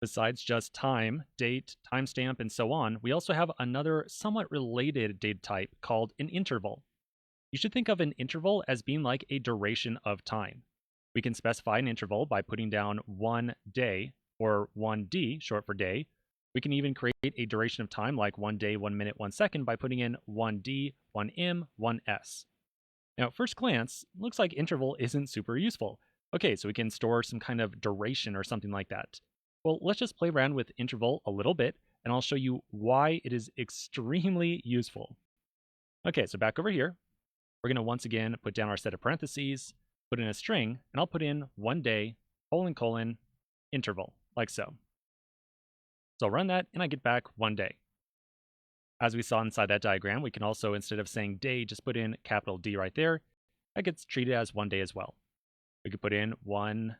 besides just time, date, timestamp, and so on, we also have another somewhat related data type called an interval. You should think of an interval as being like a duration of time. We can specify an interval by putting down 1 day, or 1D, short for day. We can even create a duration of time like 1 day, 1 minute, 1 second by putting in 1D, 1M, 1S. Now, at first glance, looks like interval isn't super useful. Okay, so we can store some kind of duration or something like that. Well, let's just play around with interval a little bit, and I'll show you why it is extremely useful. Okay, so back over here, we're going to once again put down our set of parentheses, put in a string, and I'll put in 1 day, colon, interval, like so. So I'll run that, and I get back 1 day. As we saw inside that diagram, we can also, instead of saying day, just put in capital D right there. That gets treated as 1 day as well. We could put in 1H,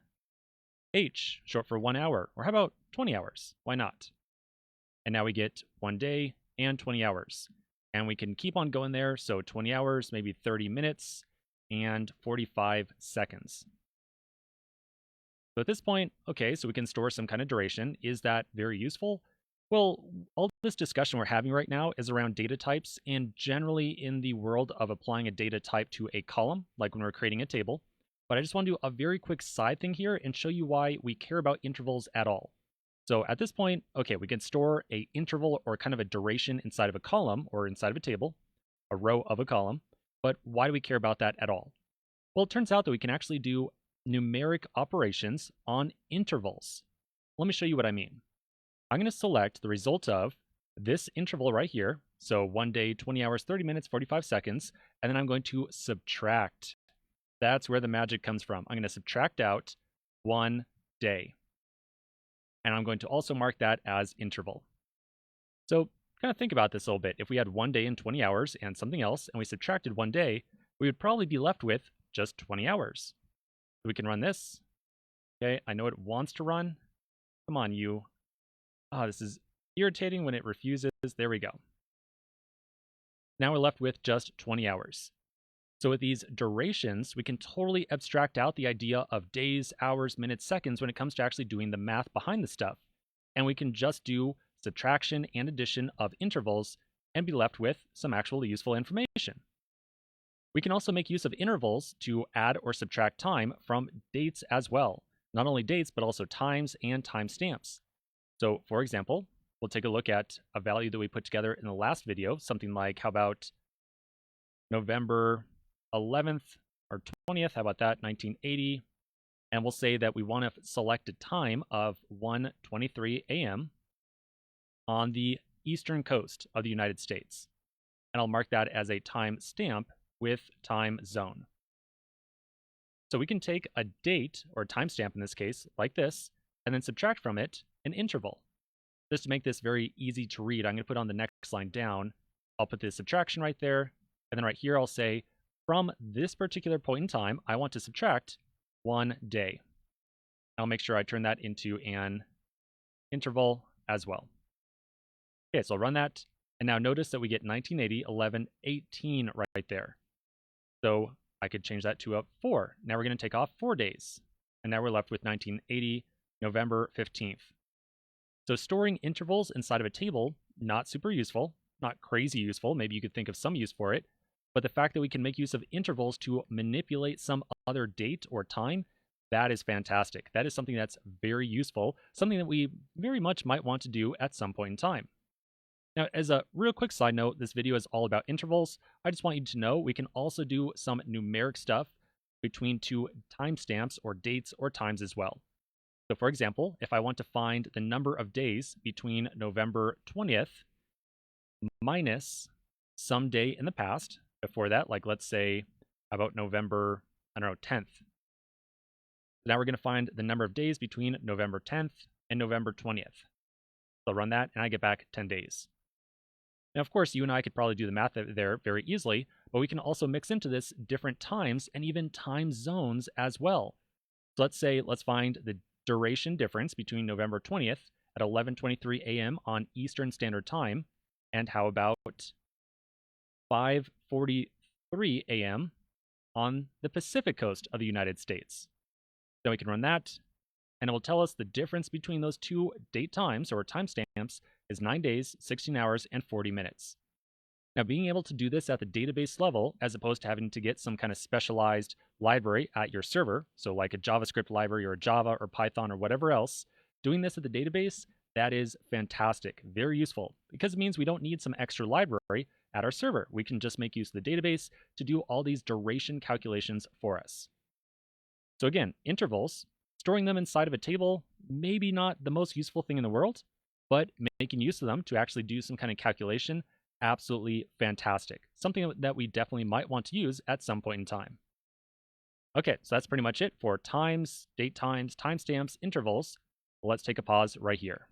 short for 1 hour, or how about 20 hours? Why not? And now we get 1 day and 20 hours. And we can keep on going there, so 20 hours, maybe 30 minutes, and 45 seconds. So at this point, okay, so we can store some kind of duration. Is that very useful? Well, all this discussion we're having right now is around data types and generally in the world of applying a data type to a column, like when we're creating a table. But I just want to do a very quick side thing here and show you why we care about intervals at all. So at this point, okay, we can store an interval or kind of a duration inside of a column or inside of a table, a row of a column. But why do we care about that at all? Well, it turns out that we can actually do numeric operations on intervals. Let me show you what I mean. I'm going to select the result of this interval right here. So 1 day, 20 hours, 30 minutes, 45 seconds. And then I'm going to subtract. That's where the magic comes from. I'm going to subtract out 1 day. And I'm going to also mark that as interval. So kind of think about this a little bit. If we had 1 day and 20 hours and something else, and we subtracted 1 day, we would probably be left with just 20 hours. So we can run this. Okay, I know it wants to run. Come on, you. Oh, this is irritating when it refuses. There we go. Now we're left with just 20 hours. So with these durations, we can totally abstract out the idea of days, hours, minutes, seconds when it comes to actually doing the math behind the stuff. And we can just do subtraction and addition of intervals and be left with some actual useful information. We can also make use of intervals to add or subtract time from dates as well. Not only dates, but also times and timestamps. So for example, we'll take a look at a value that we put together in the last video, something like, how about November 11th or 20th, how about that, 1980, and we'll say that we want to select a time of 1:23 a.m. on the eastern coast of the United States. And I'll mark that as a time stamp with time zone. So we can take a date, or a timestamp in this case, like this, and then subtract from it an interval. Just to make this very easy to read, I'm going to put on the next line down. I'll put the subtraction right there, and then right here I'll say, from this particular point in time, I want to subtract 1 day. I'll make sure I turn that into an interval as well. Okay, so I'll run that, and now notice that we get 1980, 11, 18 right there. So I could change that to a 4. Now we're going to take off 4 days, and now we're left with 1980, November 15th. So storing intervals inside of a table, not super useful, not crazy useful. Maybe you could think of some use for it. But the fact that we can make use of intervals to manipulate some other date or time, that is fantastic. That is something that's very useful, something that we very much might want to do at some point in time. Now, as a real quick side note, this video is all about intervals. I just want you to know we can also do some numeric stuff between two timestamps or dates or times as well. So for example, if I want to find the number of days between November 20th minus some day in the past, before that, like let's say about November, 10th. Now we're going to find the number of days between November 10th and November 20th. So I'll run that and I get back 10 days. Now, of course, you and I could probably do the math there very easily, but we can also mix into this different times and even time zones as well. So let's find the duration difference between November 20th at 11:23 a.m. on Eastern Standard Time, and how about 5:43 a.m. on the Pacific coast of the United States. Then we can run that, and it will tell us the difference between those two date times or timestamps is 9 days, 16 hours, and 40 minutes. Now, being able to do this at the database level, as opposed to having to get some kind of specialized library at your server, so like a JavaScript library or Java or Python or whatever else, doing this at the database, that is fantastic, very useful, because it means we don't need some extra library at our server. We can just make use of the database to do all these duration calculations for us. So again, intervals, storing them inside of a table, maybe not the most useful thing in the world, but making use of them to actually do some kind of calculation, absolutely fantastic. Something that we definitely might want to use at some point in time. Okay, so that's pretty much it for times, date times, timestamps, intervals. Let's take a pause right here.